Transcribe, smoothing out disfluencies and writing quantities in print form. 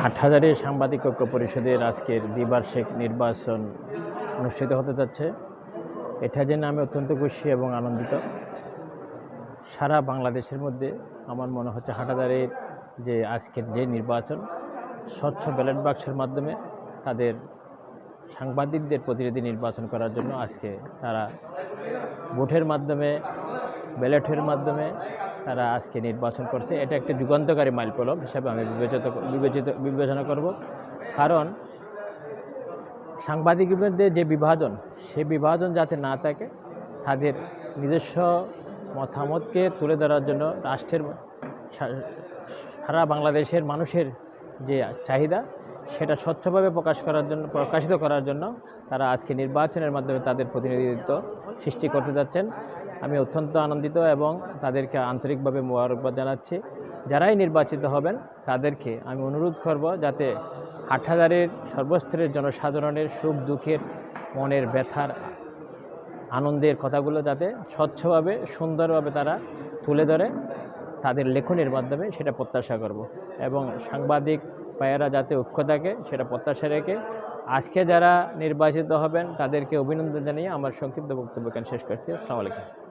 হাটহাজারী সাংবাদিক ঐক্য পরিষদের আজকের দ্বিবার্ষিক নির্বাচন অনুষ্ঠিত হতে যাচ্ছে। এটা জেনে আমি অত্যন্ত খুশি এবং আনন্দিত। সারা বাংলাদেশের মধ্যে আমার মনে হচ্ছে হাটহাজারীর যে আজকের যে নির্বাচন স্বচ্ছ ব্যালট বাক্সের মাধ্যমে তাদের সাংবাদিকদের প্রতিনিধি নির্বাচন করার জন্য আজকে তারা ভোটের মাধ্যমে ব্যালটের মাধ্যমে তারা আজকে নির্বাচন করছে। এটা একটি যুগান্তকারী মাইলফলক হিসাবে আমি বিবেচনা করব। কারণ সাংবাদিকদের যে বিভাজন, সে বিভাজন যাতে না থাকে, তাদের নিজস্ব মতামতকে তুলে ধরার জন্য রাষ্ট্রের সারা বাংলাদেশের মানুষের যে চাহিদা সেটা স্বচ্ছভাবে প্রকাশিত করার জন্য তারা আজকে নির্বাচনের মাধ্যমে তাদের প্রতিনিধিত্ব সৃষ্টি করতে যাচ্ছেন। আমি অত্যন্ত আনন্দিত এবং তাদেরকে আন্তরিকভাবে মোবারকবাদ জানাচ্ছি। যারাই নির্বাচিত হবেন তাদেরকে আমি অনুরোধ করব যাতে হাটহাজারীর সর্বস্তরের জনসাধারণের সুখ দুঃখের, মনের ব্যথার, আনন্দের কথাগুলো যাতে স্বচ্ছভাবে সুন্দরভাবে তারা তুলে ধরে তাদের লেখনের মাধ্যমে সেটা প্রত্যাশা করব। এবং সাংবাদিক ভাইয়েরা যাতে ঐক্য থাকে সেটা প্রত্যাশা রেখে আজকে যারা নির্বাচিত হবেন তাদেরকে অভিনন্দন জানিয়ে আমার সংক্ষিপ্ত বক্তব্য শেষ করছি। আসসালামু আলাইকুম।